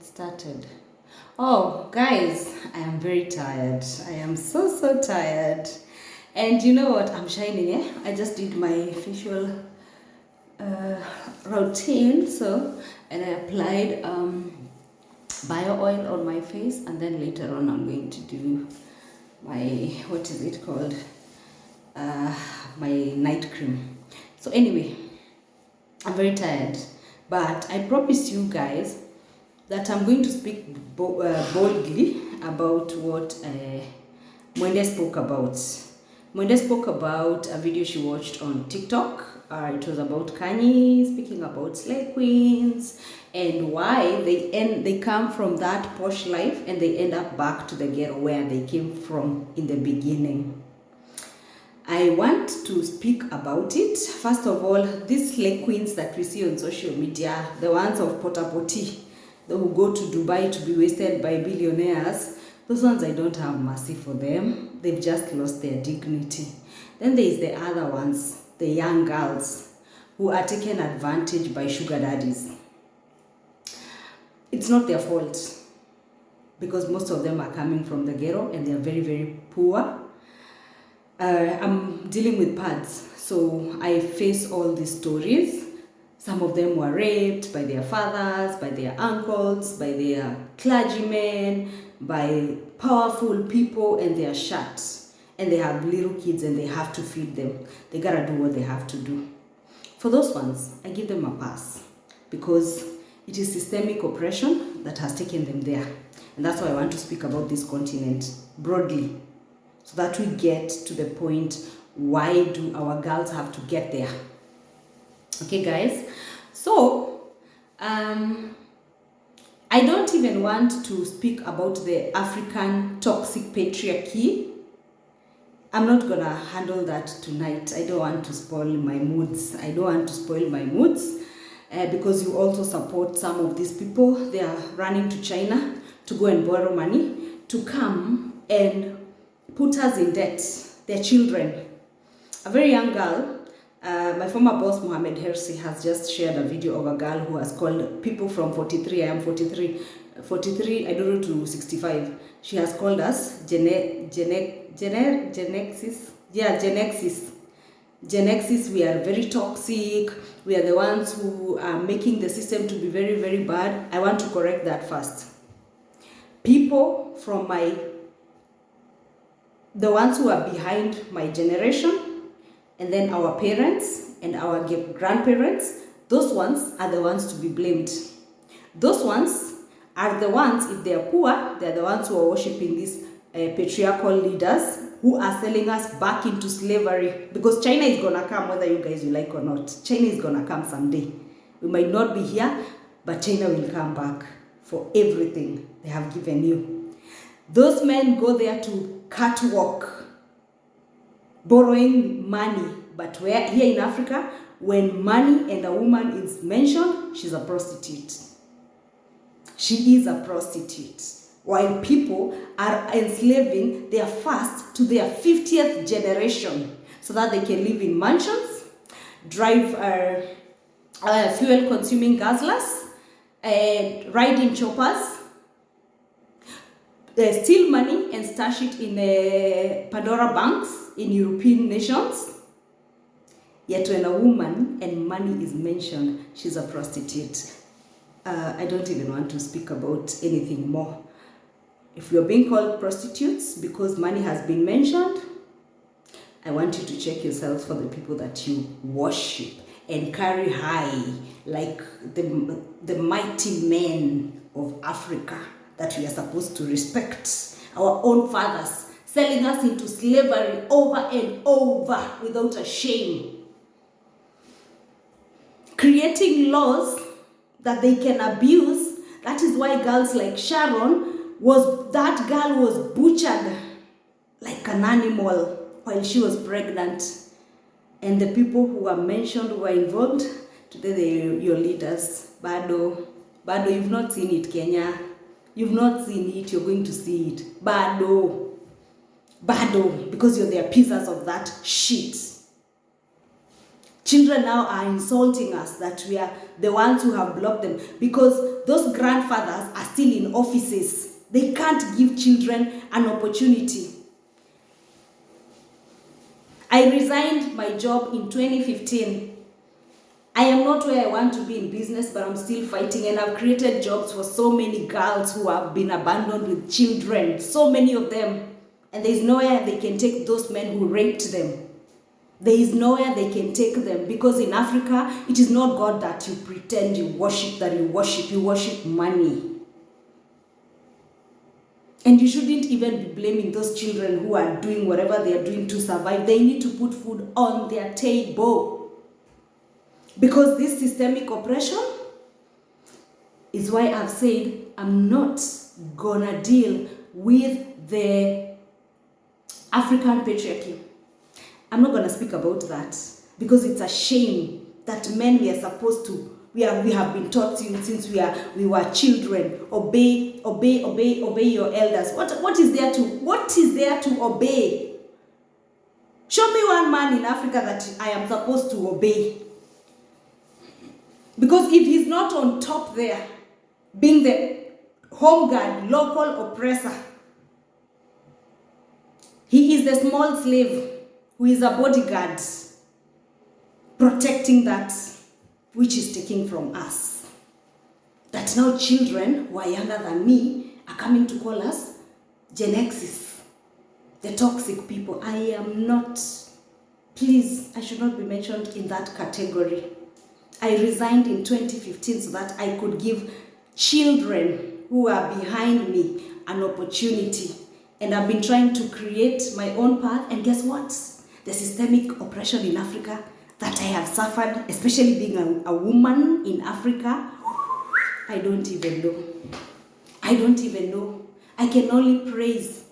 Started. Oh, guys, I am very tired. I am so tired. And you know what? I'm shining, eh? I just did my facial routine, and I applied bio oil on my face, and then later on I'm going to do my, what is it called? My night cream. So anyway, I'm very tired, but I promise you guys that I'm going to speak boldly about what Mwende spoke about. Mwende spoke about a video she watched on TikTok. It was about Kanye speaking about slay queens and why they come from that posh life and they end up back to the ghetto where they came from in the beginning. I want to speak about it. First of all, these slay queens that we see on social media, the ones of Potapoti, who go to Dubai to be wasted by billionaires, those ones I don't have mercy for them. They've just lost their dignity. Then there is the other ones, the young girls who are taken advantage by sugar daddies. It's not their fault because most of them are coming from the ghetto and they are very poor. I'm dealing with pads, so I face all these stories. Some of them were raped by their fathers, by their uncles, by their clergymen, by powerful people, and they are shut. And they have little kids and they have to feed them. They gotta do what they have to do. For those ones, I give them a pass because it is systemic oppression that has taken them there. And that's why I want to speak about this continent broadly, so that we get to the point, why do our girls have to get there? Okay, guys, so I don't even want to speak about the African toxic patriarchy. I'm not gonna handle that tonight. I don't want to spoil my moods. Because you also support some of these people. They are running to China to go and borrow money to come and put us in debt, their children. A very young girl, my former boss, Mohamed Hersi, has just shared a video of a girl who has called people from 43, I am 43, I don't know, to 65. She has called us Gen X's. We are very toxic. We are the ones who are making the system to be very bad. I want to correct that first. People from the ones who are behind my generation, and then our parents and our grandparents, those ones are the ones to be blamed. Those ones are the ones, if they are poor, they're the ones who are worshipping these patriarchal leaders who are selling us back into slavery. Because China is gonna come, whether you guys you like or not. China is gonna come someday. We might not be here, but China will come back for everything they have given you. Those men go there to catwalk, borrowing money. But where here in Africa, when money and a woman is mentioned, she's a prostitute. She is a prostitute. While people are enslaving their first to their 50th generation so that they can live in mansions, drive fuel-consuming guzzlers, ride in choppers, steal money and stash it in Pandora banks in European nations. Yet when a woman and money is mentioned, she's a prostitute. I don't even want to speak about anything more. If you're being called prostitutes because money has been mentioned, I want you to check yourselves for the people that you worship and carry high, like the mighty men of Africa that we are supposed to respect. Our own fathers selling us into slavery over and over without a shame. Creating laws that they can abuse. That is why girls like Sharon was butchered like an animal while she was pregnant. And the people who are mentioned who are involved, today they're your leaders. Bado, you've not seen it, Kenya. You've not seen it, you're going to see it. Bado, because you're the pieces of that shit. Children now are insulting us that we are the ones who have blocked them, because those grandfathers are still in offices. They can't give children an opportunity. I resigned my job in 2015. I am not where I want to be in business, but I'm still fighting, and I've created jobs for so many girls who have been abandoned with children, so many of them, and there is nowhere they can take those men who raped them. There is nowhere they can take them, because in Africa, it is not God that you pretend you worship, you worship money. And you shouldn't even be blaming those children who are doing whatever they are doing to survive. They need to put food on their table. Because this systemic oppression is why I've said I'm not gonna deal with the African patriarchy. I'm not gonna speak about that, because it's a shame that men we are supposed to, we have been taught since we were children, obey your elders. What is there to obey? Show me one man in Africa that I am supposed to obey. Because if he's not on top there, being the home guard, local oppressor, he is the small slave who is a bodyguard protecting that which is taken from us. That now children who are younger than me are coming to call us Gen X's, the toxic people. I am not. Please, I should not be mentioned in that category. I resigned in 2015 so that I could give children who are behind me an opportunity. And I've been trying to create my own path. And guess what? The systemic oppression in Africa that I have suffered, especially being a woman in Africa, I don't even know. I can only praise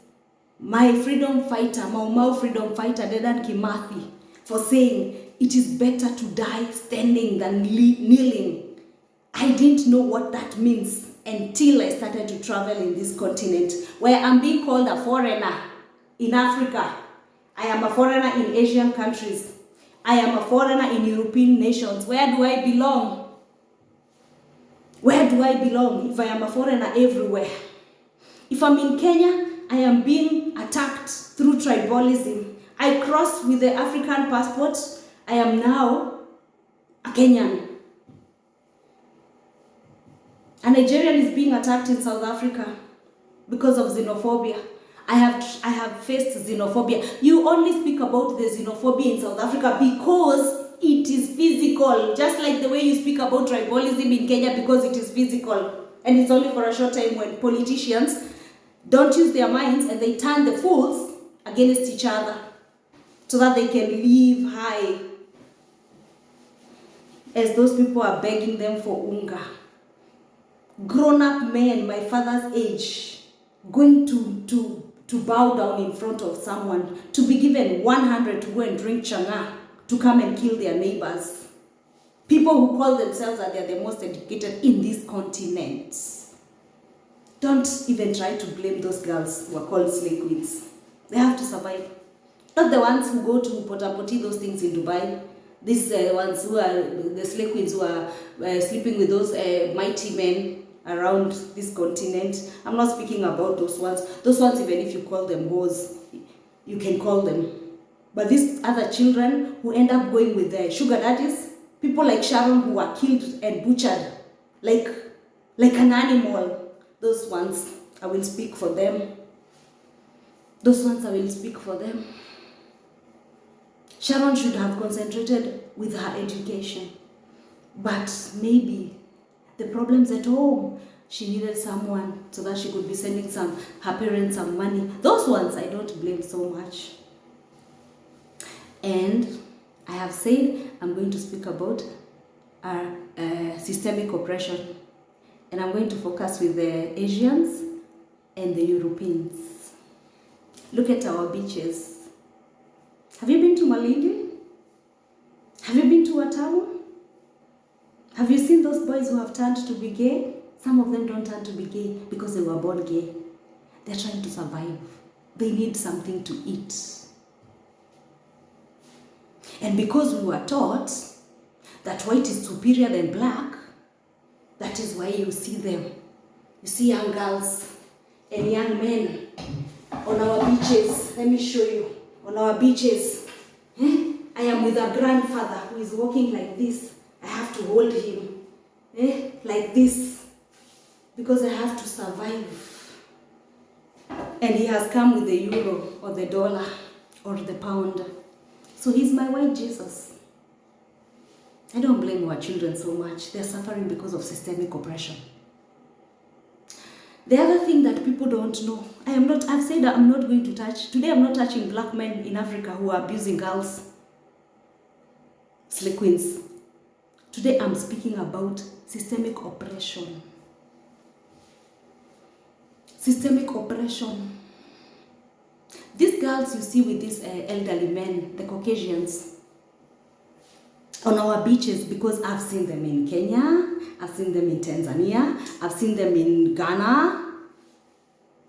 my freedom fighter, Mau freedom fighter, Dedan Kimathi, for saying it is better to die standing than kneeling. I didn't know what that means until I started to travel in this continent, where I'm being called a foreigner in Africa. I am a foreigner in Asian countries. I am a foreigner in European nations. Where do I belong? Where do I belong if I am a foreigner everywhere? If I'm in Kenya, I am being attacked through tribalism. I crossed with the African passport. I am now a Kenyan. A Nigerian is being attacked in South Africa because of xenophobia. I have faced xenophobia. You only speak about the xenophobia in South Africa because it is physical, just like the way you speak about tribalism in Kenya, because it is physical. And it's only for a short time when politicians don't use their minds and they turn the fools against each other so that they can live high, as those people are begging them for unga. Grown-up men, my father's age, going to bow down in front of someone, to be given 100 to go and drink chana, to come and kill their neighbors. People who call themselves that they're the most educated in this continent. Don't even try to blame those girls who are called slave queens. They have to survive. Not the ones who go to potapoti those things in Dubai. These ones who are the slave queens who are sleeping with those mighty men around this continent. I'm not speaking about those ones. Those ones, even if you call them whores, you can call them. But these other children who end up going with their sugar daddies, people like Sharon who are killed and butchered like an animal, those ones, I will speak for them. Those ones, I will speak for them. Sharon should have concentrated with her education, but maybe the problems at home, she needed someone so that she could be sending her parents some money. Those ones I don't blame so much. And I have said I'm going to speak about systemic oppression, and I'm going to focus with the Asians and the Europeans. Look at our beaches. Have you been to Malindi? Have you been to Watamu? Have you seen those boys who have turned to be gay? Some of them don't turn to be gay because they were born gay. They're trying to survive. They need something to eat. And because we were taught that white is superior than black, that is why you see them. You see young girls and young men on our beaches. Let me show you. On our beaches. I am with a grandfather who is walking like this. I have to hold him. Like this. Because I have to survive. And he has come with the euro or the dollar or the pound. So he's my white Jesus. I don't blame our children so much. They're suffering because of systemic oppression. The other thing that people don't know, I've said that I'm not going to touch, today I'm not touching black men in Africa who are abusing girls, slay queens. Today I'm speaking about systemic oppression. Systemic oppression. These girls you see with these elderly men, the Caucasians, on our beaches, because I've seen them in Kenya, I've seen them in Tanzania, I've seen them in Ghana.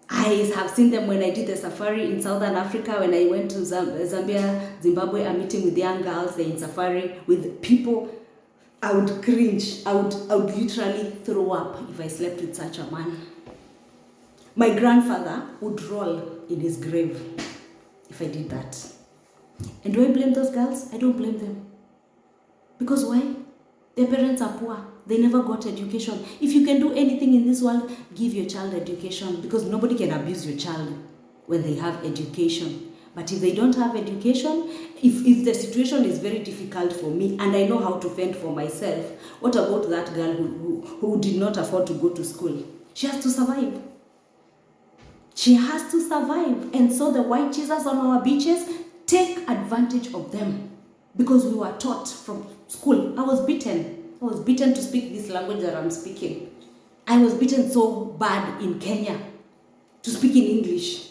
I have seen them when I did the safari in Southern Africa, when I went to Zambia, Zimbabwe, I'm meeting with young girls, they're in safari with people. I would cringe, I would literally throw up if I slept with such a man. My grandfather would roll in his grave if I did that. And do I blame those girls? I don't blame them. Because why? Their parents are poor. They never got education. If you can do anything in this world, give your child education, because nobody can abuse your child when they have education. But if they don't have education, if the situation is very difficult for me and I know how to fend for myself, what about that girl who did not afford to go to school? She has to survive. She has to survive. And so the white Jesus on our beaches take advantage of them, because we were taught from school. I was beaten to speak this language that I'm speaking. I was beaten so bad in Kenya to speak in English.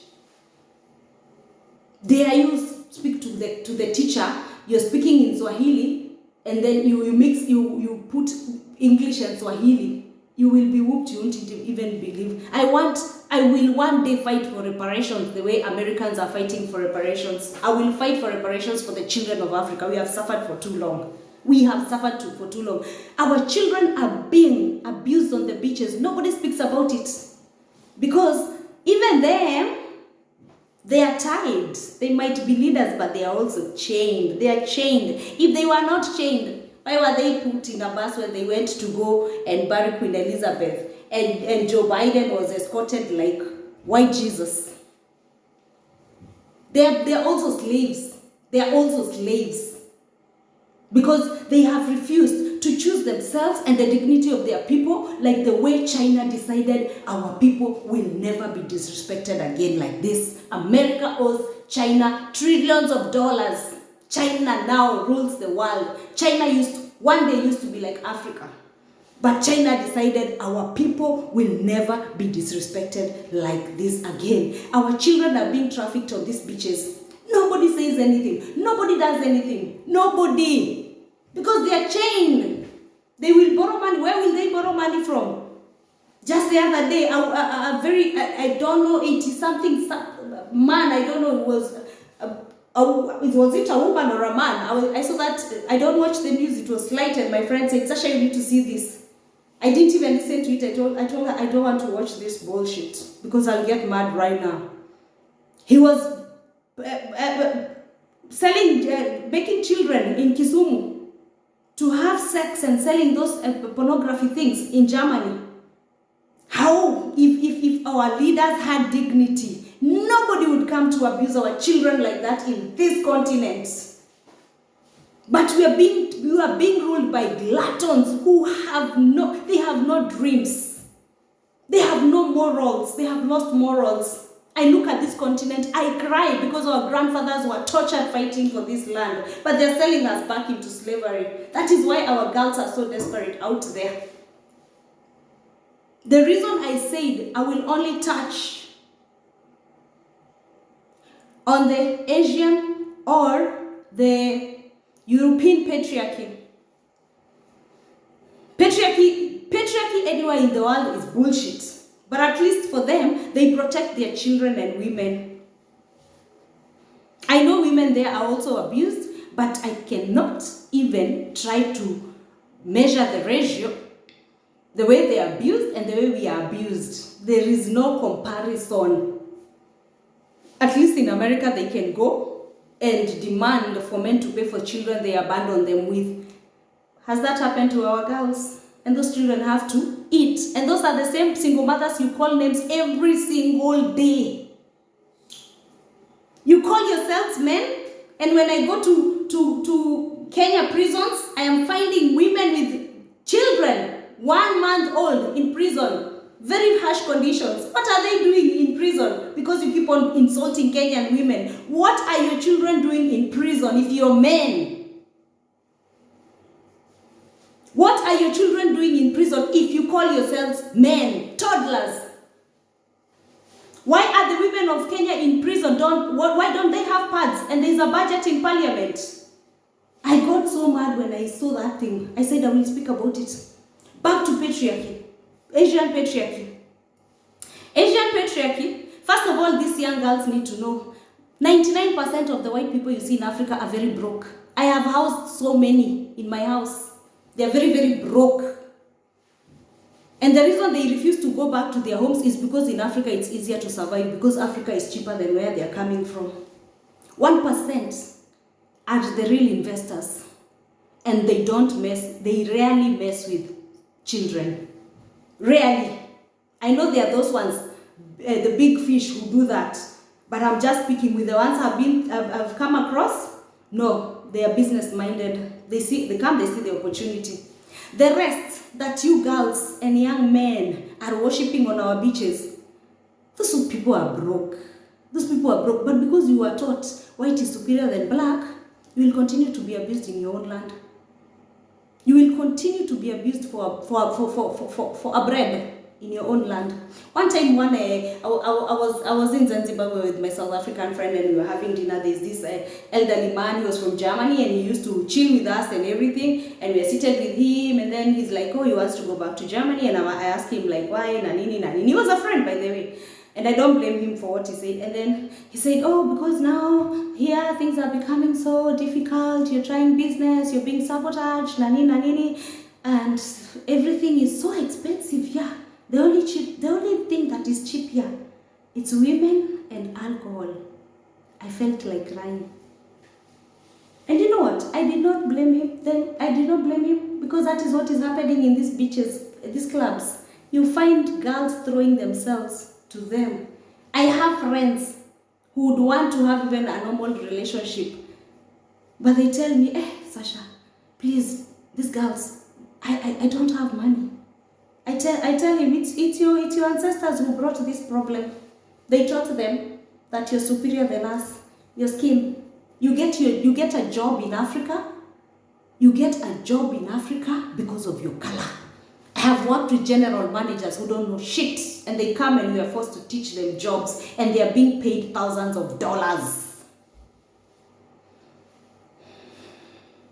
There you speak to the teacher, you're speaking in Swahili, and then you put English and Swahili. You will be whooped, you won't even believe. I will one day fight for reparations the way Americans are fighting for reparations. I will fight for reparations for the children of Africa. We have suffered for too long. For too long. Our children are being abused on the beaches. Nobody speaks about it. Because even them, they are tied. They might be leaders, but they are also chained. They are chained. If they were not chained, why were they put in a bus when they went to go and bury Queen Elizabeth? And Joe Biden was escorted like white Jesus. They're also slaves. They are also slaves. Because they have refused to choose themselves and the dignity of their people, like the way China decided our people will never be disrespected again like this. America owes China trillions of dollars. China now rules the world. China one day used to be like Africa. But China decided our people will never be disrespected like this again. Our children are being trafficked on these beaches. Nobody says anything. Nobody does anything. Nobody. Because they are chained. They will borrow money. Where will they borrow money from? Just the other day, I don't know, 80-something man, I don't know, was it a woman or a man? I saw that, I don't watch the news, it was light, and my friend said, Sasha, you need to see this. I didn't even listen to it. I told her, I don't want to watch this bullshit, because I'll get mad right now. He was making children in Kisumu to have sex and selling those pornography things in Germany. How, if our leaders had dignity, nobody would come to abuse our children like that in this continent. But we are being ruled by gluttons who have no dreams. They have no morals. They have lost morals. I look at this continent, I cry, because our grandfathers were tortured fighting for this land. But they're selling us back into slavery. That is why our girls are so desperate out there. The reason I said I will only touch on the Asian or the European patriarchy. Patriarchy anywhere in the world is bullshit. But at least for them, they protect their children and women. I know women there are also abused, but I cannot even try to measure the ratio, the way they are abused and the way we are abused. There is no comparison. At least in America, they can go and demand for men to pay for children they abandon them with. Has that happened to our girls? And those children have to eat. And those are the same single mothers you call names every single day. You call yourselves men, and when I go to Kenya prisons, I am finding women with children, 1 month old, in prison. Very harsh conditions. What are they doing in prison? Because you keep on insulting Kenyan women. What are your children doing in prison if you're men? What are your children doing in prison if you call yourselves men, toddlers? Why are the women of Kenya in prison? Why don't they have pads? And there's a budget in parliament. I got so mad when I saw that thing. I said I will speak about it. Back to patriarchy. Asian patriarchy. Asian patriarchy. First of all, these young girls need to know 99% of the white people you see in Africa are very broke. I have housed so many in my house. They are very, very broke. And the reason they refuse to go back to their homes is because in Africa it's easier to survive, because Africa is cheaper than where they are coming from. 1% are the real investors. And they rarely mess with children. Rarely. I know there are those ones, the big fish who do that. But I'm just speaking with the ones I've come across. No, they are business minded. They see the opportunity. The rest that you girls and young men are worshipping on our beaches, those people are broke. Those people are broke. But because you are taught white is superior than black, you will continue to be abused in your own land. You will continue to be abused for a bread in your own land. One time, I was in Zanzibar with my South African friend, and we were having dinner. There's this elderly man. He was from Germany, and he used to chill with us and everything. And we were seated with him, and then he's like, "Oh, he wants to go back to Germany." And I asked him like, "Why?" Nanini. He was a friend, by the way. And I don't blame him for what he said. And then he said, "Oh, because now here things are becoming so difficult. You're trying business, you're being sabotaged, nanini, and everything is so expensive here. The only thing that is cheap here, it's women and alcohol." I felt like crying. And you know what? I did not blame him. Then I did not blame him, because that is what is happening in these beaches, these clubs. You find girls throwing themselves to them. I have friends who would want to have even a normal relationship, but they tell me, Sasha, please, these girls, I don't have money. I tell him, it's your ancestors who brought this problem. They taught them that you're superior than us. Your skin. You get a job in Africa. You get a job in Africa because of your color. I have worked with general managers who don't know shit, and they come and we are forced to teach them jobs, and they are being paid thousands of dollars.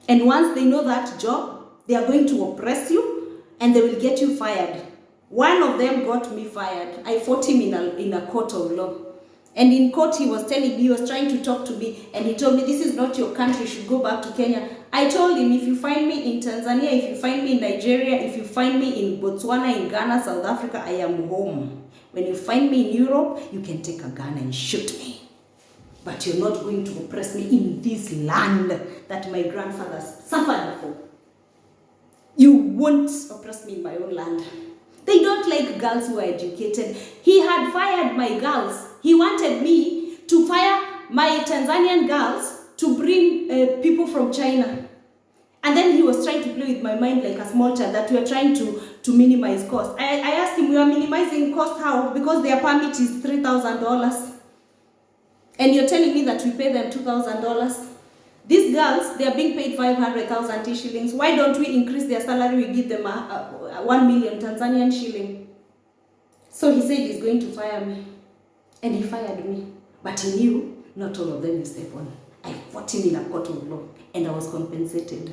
And once they know that job, they are going to oppress you, and they will get you fired. One of them got me fired. I fought him in a court of law. And in court, he was telling me, he was trying to talk to me, and he told me, "This is not your country, you should go back to Kenya." I told him, if you find me in Tanzania, if you find me in Nigeria, if you find me in Botswana, in Ghana, South Africa, I am home. When you find me in Europe, you can take a gun and shoot me. But you're not going to oppress me in this land that my grandfathers suffered for. You won't oppress me in my own land. They don't like girls who are educated. He had fired my girls. He wanted me to fire my Tanzanian girls to bring people from China. And then he was trying to play with my mind like a small child, that we are trying to minimize cost. I asked him, we are minimizing cost how? Because their permit is $3,000. And you're telling me that we pay them $2,000. These girls, they are being paid 500,000 shillings. Why don't we increase their salary? We give them a 1 million Tanzanian shilling. So he said he's going to fire me. And he fired me. But he knew not all of them will step on. I fought him in a court of law, and I was compensated.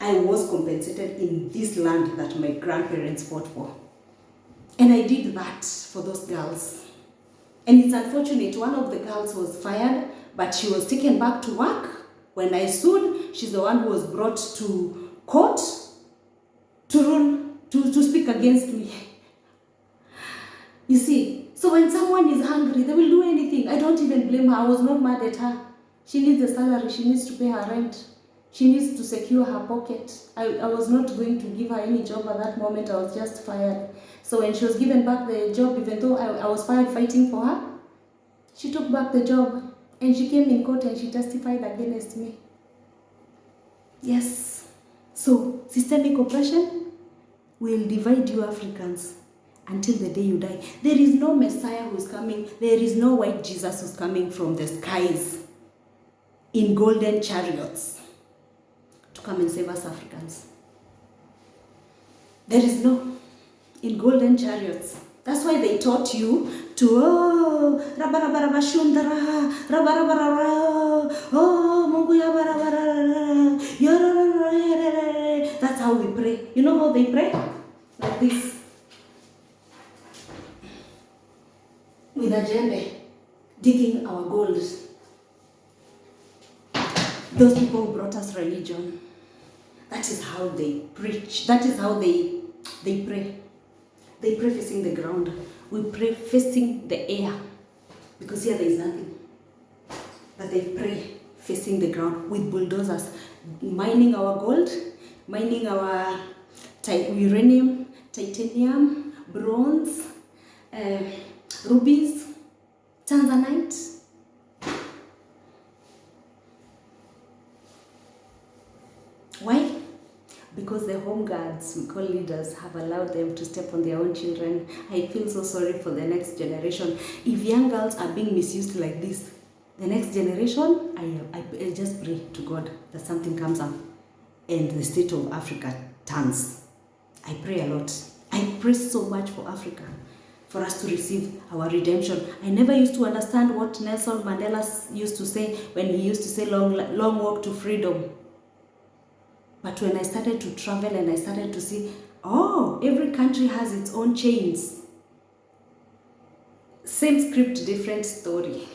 I was compensated in this land that my grandparents fought for. And I did that for those girls. And it's unfortunate, one of the girls was fired, but she was taken back to work When I sued, she's the one who was brought to court to rule, to speak against me. You see, so when someone is hungry, they will do anything. I don't even blame her. I was not mad at her. She needs a salary. She needs to pay her rent. She needs to secure her pocket. I was not going to give her any job at that moment. I was just fired. So when she was given back the job, even though I was fired fighting for her, she took back the job and she came in court and she testified against me. Yes. So systemic oppression will divide you Africans until the day you die. There is no Messiah who's coming. There is no white Jesus who's coming from the skies in golden chariots to come and save us Africans. There is no in golden chariots. That's why they taught you to rabba rabba rabba shundara rabba rabba rabba mungu ya rabba rabba. That's how we pray. You know how they pray? Like this. With a djembe, digging our gold. Those people who brought us religion, that is how they preach. That is how they pray. They pray facing the ground. We pray facing the air. Because here there is nothing. But they pray facing the ground with bulldozers, mining our gold, mining our uranium, titanium, bronze, rubies, tanzanite. Why? Because the home guards, we call leaders, have allowed them to step on their own children. I feel so sorry for the next generation. If young girls are being misused like this, the next generation, I just pray to God that something comes up and the state of Africa turns. I pray a lot. I pray so much for Africa, for us to receive our redemption. I never used to understand what Nelson Mandela used to say when he used to say long walk to freedom. But when I started to travel and I started to see, every country has its own chains. Same script, different story.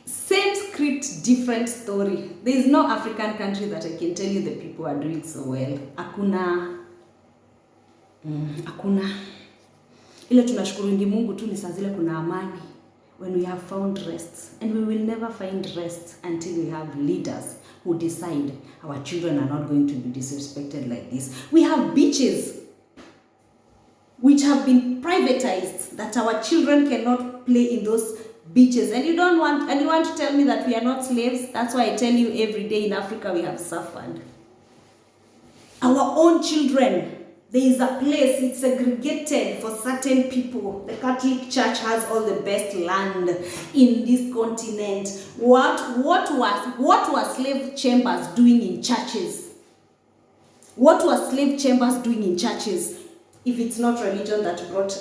Same script, different story. There is no African country that I can tell you the people are doing so well. Hakuna. Ile tunashukuru Mungu tu ni saa zile kuna amani. When we have found rest. And we will never find rest until we have leaders who decide our children are not going to be disrespected like this. We have beaches which have been privatized that our children cannot play in those beaches. And you want to tell me that we are not slaves? That's why I tell you every day in Africa we have suffered. Our own children. There is a place, it's segregated for certain people. The Catholic Church has all the best land in this continent. What were slave chambers doing in churches? What were slave chambers doing in churches if it's not religion that brought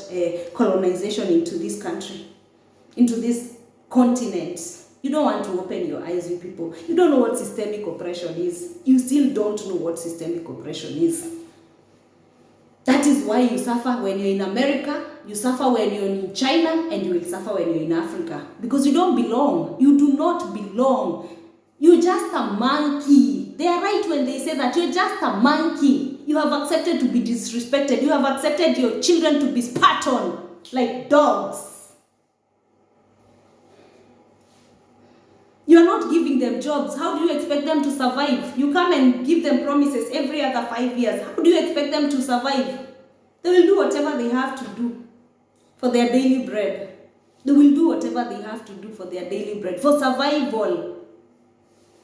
colonization into this country, into this continent? You don't want to open your eyes, you people. You don't know what systemic oppression is. You still don't know what systemic oppression is. That is why you suffer when you're in America, you suffer when you're in China, and you will suffer when you're in Africa. Because you don't belong. You do not belong. You're just a monkey. They are right when they say that you're just a monkey. You have accepted to be disrespected. You have accepted your children to be spat on like dogs. You are not giving them jobs. How do you expect them to survive? You come and give them promises every other 5 years. How do you expect them to survive? They will do whatever they have to do for their daily bread. They will do whatever they have to do for their daily bread, for survival.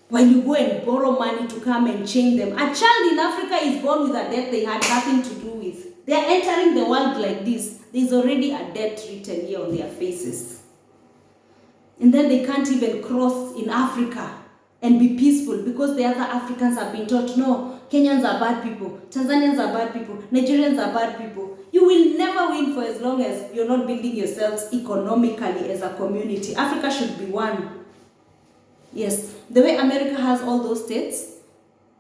While you go and borrow money to come and chain them. A child in Africa is born with a debt they had nothing to do with. They are entering the world like this. There is already a debt written here on their faces. And then they can't even cross in Africa and be peaceful because the other Africans have been taught, no, Kenyans are bad people, Tanzanians are bad people, Nigerians are bad people. You will never win for as long as you're not building yourselves economically as a community. Africa should be one. Yes, the way America has all those states,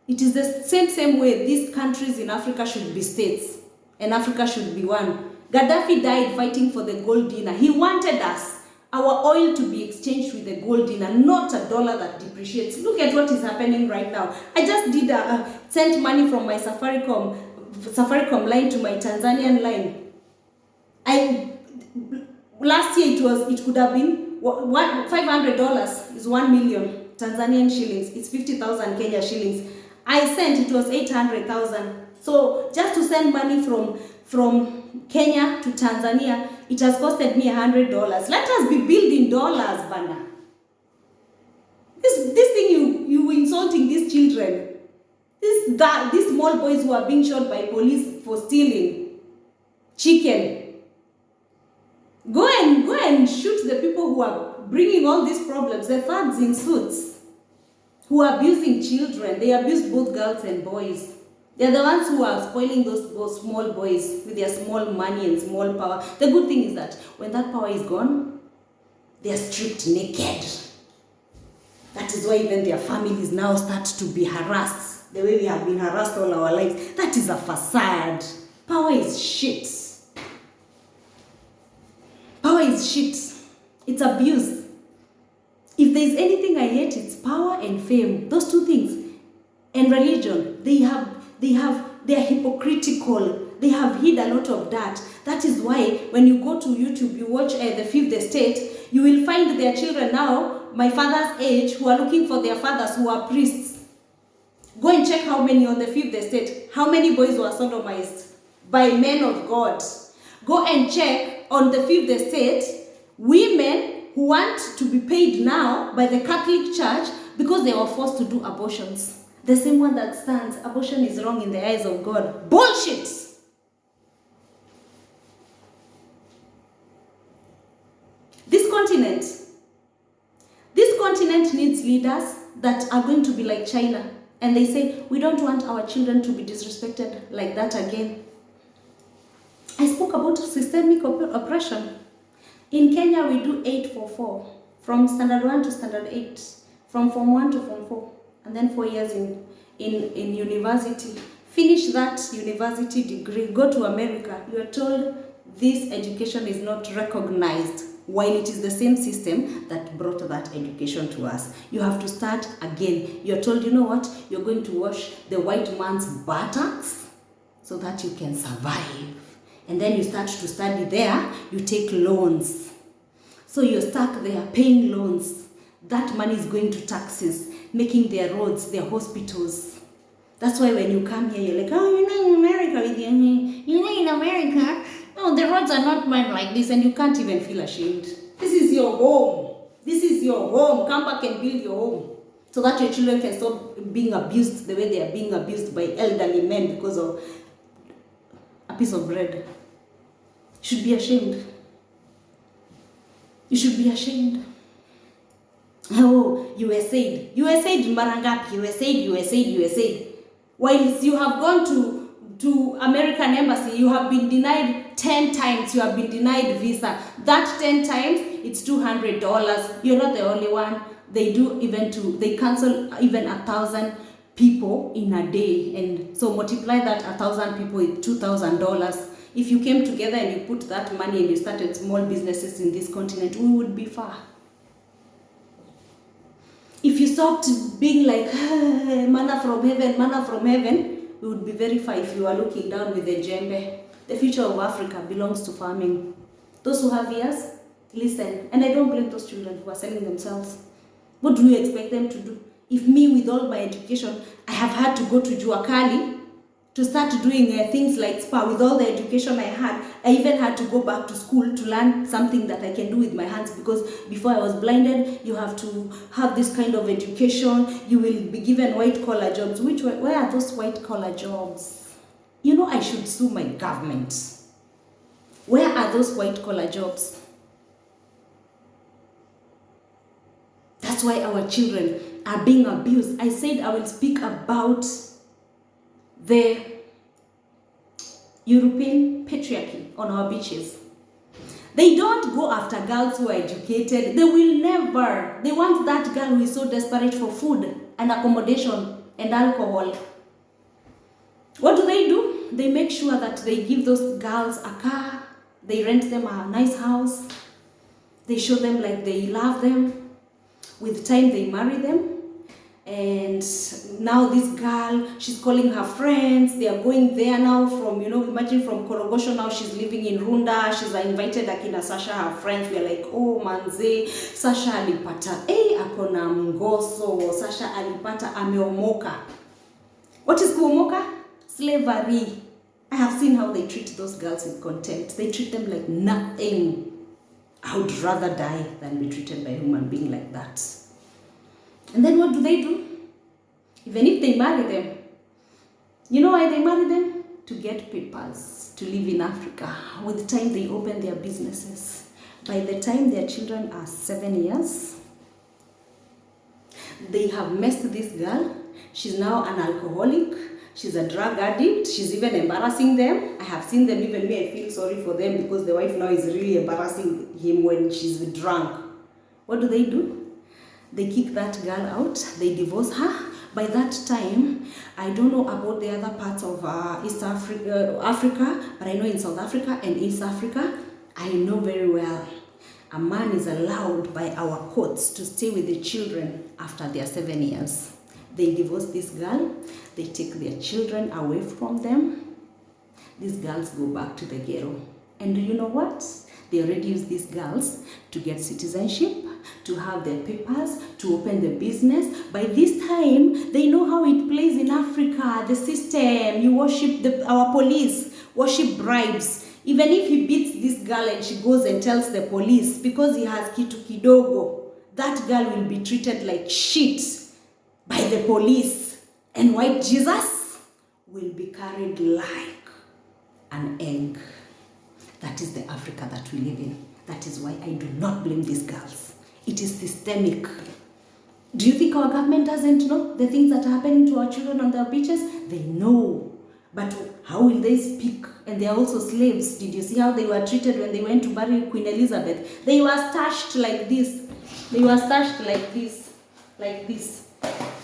it is the same way these countries in Africa should be states. And Africa should be one. Gaddafi died fighting for the gold dinner. He wanted us. our oil to be exchanged with a gold dinar, not a dollar that depreciates. Look at what is happening right now. I just did sent money from my Safaricom line to my Tanzanian line. Last year it could have been $500 is 1 million Tanzanian shillings. It's 50,000 Kenya shillings. I sent, it was 800,000. So just to send money from Kenya to Tanzania, it has costed me $100. Let us be building dollars, Bana. This thing you insulting these children. These small boys who are being shot by police for stealing chicken. Go and shoot the people who are bringing all these problems. The thugs in suits who are abusing children. They abuse both girls and boys. They're the ones who are spoiling those small boys with their small money and small power. The good thing is that when that power is gone, they are stripped naked. That is why even their families now start to be harassed the way we have been harassed all our lives. That is a facade. Power is shit. Power is shit. It's abuse. If there's anything I hate, it's power and fame. Those two things. And religion, they are hypocritical. They have hid a lot of that. That is why when you go to YouTube, you watch the Fifth Estate, you will find their children now, my father's age, who are looking for their fathers who are priests. Go and check how many on the Fifth Estate, how many boys were sodomized by men of God. Go and check on the Fifth Estate, women who want to be paid now by the Catholic Church because they were forced to do abortions. The same one that stands, abortion is wrong in the eyes of God. Bullshit! This continent needs leaders that are going to be like China. And they say, we don't want our children to be disrespected like that again. I spoke about systemic oppression. In Kenya, we do 8-4-4, from standard 1 to standard 8, from form 1 to form 4, and then 4 years in university. Finish that university degree, go to America. You are told this education is not recognized, while it is the same system that brought that education to us. You have to start again. You're told, you know what, you're going to wash the white man's buttocks so that you can survive. And then you start to study there, you take loans. So you're stuck there paying loans. That money is going to taxes, making their roads, their hospitals. That's why when you come here, you're like, oh, in America, in America, no, the roads are not mine like this, and you can't even feel ashamed. This is your home. This is your home. Come back and build your home so that your children can stop being abused the way they are being abused by elderly men because of a piece of bread. You should be ashamed. You should be ashamed. Oh, USAID. USAID Marangapi. USAID. While you have gone to American Embassy, you have been denied 10 times. You have been denied visa. That 10 times, it's $200. You're not the only one. They cancel even 1,000 people in a day. And so multiply that 1,000 people with $2,000. If you came together and you put that money and you started small businesses in this continent, we would be far. If you stopped being like, manna from heaven, we would be very far if you are looking down with the djembe. The future of Africa belongs to farming. Those who have ears, listen. And I don't blame those children who are selling themselves. What do you expect them to do? If me, with all my education, I have had to go to Juakali to start doing things like spa. With all the education I had, I even had to go back to school to learn something that I can do with my hands, because before I was blinded, you have to have this kind of education. You will be given white-collar jobs. Where are those white-collar jobs? You know, I should sue my government. Where are those white-collar jobs? That's why our children are being abused. I said I will speak about the European patriarchy on our beaches. They don't go after girls who are educated. They will never. They want that girl who is so desperate for food and accommodation and alcohol. What do? They make sure that they give those girls a car. They rent them a nice house. They show them like they love them. With time, they marry them. And now this girl, she's calling her friends. They are going there now from, imagine from Korogosho, now she's living in Runda. She's invited akina Sasha, her friends. We are like, oh manze, Sasha alipata, akona mgoso. Sasha alipata ameomoka. What is kuomoka? Slavery. I have seen how they treat those girls with contempt. They treat them like nothing. I would rather die than be treated by a human being like that. And then what do? Even if they marry them, you know why they marry them? To get papers, to live in Africa. With time, they open their businesses. By the time their children are 7 years, they have messed this girl. She's now an alcoholic. She's a drug addict. She's even embarrassing them. I have seen them, even me, I feel sorry for them because the wife now is really embarrassing him when she's drunk. What do? They kick that girl out. They divorce her. By that time, I don't know about the other parts of East Africa, but I know in South Africa and East Africa, I know very well. A man is allowed by our courts to stay with the children after their 7 years. They divorce this girl. They take their children away from them. These girls go back to the ghetto. And do you know what? They already use these girls to get citizenship, to have their papers, to open the business. By this time, they know how it plays in Africa, the system. You worship our police, worship bribes. Even if he beats this girl and she goes and tells the police, because he has kitu kidogo, that girl will be treated like shit by the police. And white Jesus will be carried like an egg. That is the Africa that we live in. That is why I do not blame these girls. It is systemic. Do you think our government doesn't know the things that are happening to our children on their beaches? They know. But how will they speak? And they are also slaves. Did you see how they were treated when they went to bury Queen Elizabeth? They were stashed like this. They were stashed like this. Like this.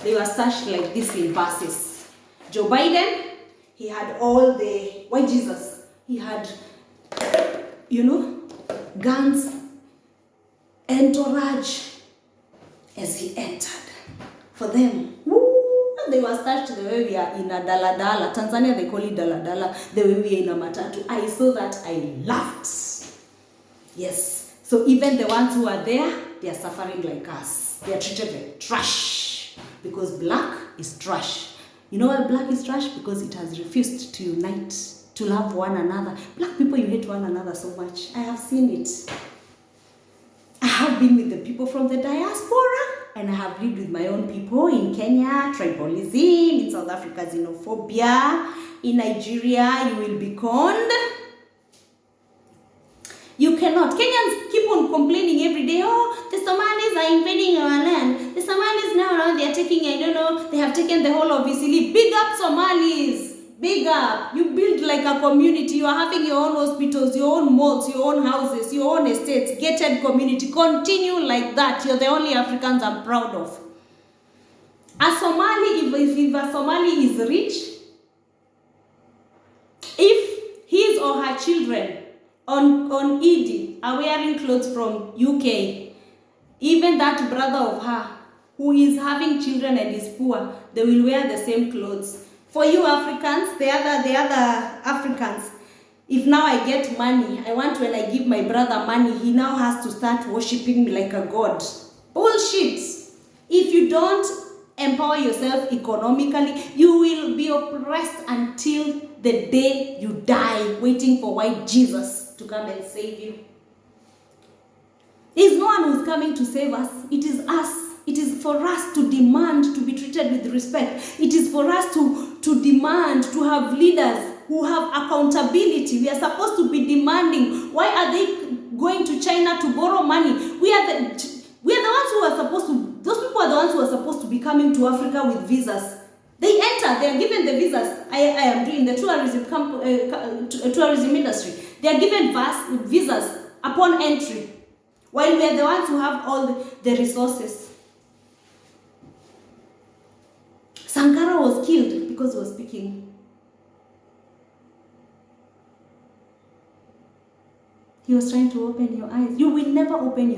They were stashed like this in buses. Joe Biden, he had all the white Jesus. He had, guns, entourage as he entered. For them, they were stashed the way we are in a daladala. Tanzania, they call it daladala. The way we are in a matatu. I saw that, I laughed. Yes. So even the ones who are there, they are suffering like us. They are treated like trash. Because black is trash. You know why black is trash? Because it has refused to unite, to love one another. Black people, you hate one another so much. I have seen it. I have been with the people from the diaspora, and I have lived with my own people in Kenya, tribalism, in South Africa, xenophobia, in Nigeria, you will be conned. You cannot. Kenyans keep on complaining every day, oh, the Somalis are invading our land. The Somalis now they are taking, they have taken the whole of Isili. Big up Somalis. Big up. You build like a community. You are having your own hospitals, your own malls, your own houses, your own estates, gated community. Continue like that. You're the only Africans I'm proud of. A Somali, if a Somali is rich, if his or her children on Eid are wearing clothes from UK, even that brother of her who is having children and is poor, they will wear the same clothes. For you Africans, the other Africans, if now I get money, I want when I give my brother money, he now has to start worshiping me like a god. Bullshit. If you don't empower yourself economically, you will be oppressed until the day you die, waiting for white Jesus to come and save you. There is no one who is coming to save us. It is us. It is for us to demand to be treated with respect. It is for us to demand to have leaders who have accountability. We are supposed to be demanding. Why are they going to China to borrow money? We are the ones who are supposed to, those people are the ones who are supposed to be coming to Africa with visas. They enter, they are given the visas. I am doing the tourism industry. They are given visas upon entry, while we are the ones who have all the resources. Sankara was killed because he was speaking. He was trying to open your eyes. You will never open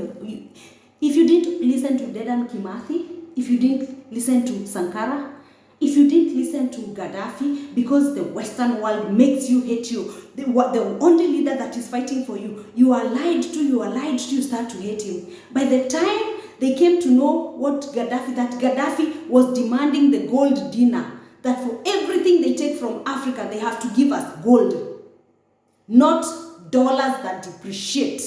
if you didn't listen to Dedan Kimathi, if you didn't listen to Sankara, if you didn't listen to Gaddafi, because the Western world makes you hate you, the only leader that is fighting for you, you are lied to, you start to hate him. By the time they came to know that Gaddafi was demanding the gold dinar, that for everything they take from Africa, they have to give us gold, not dollars that depreciate.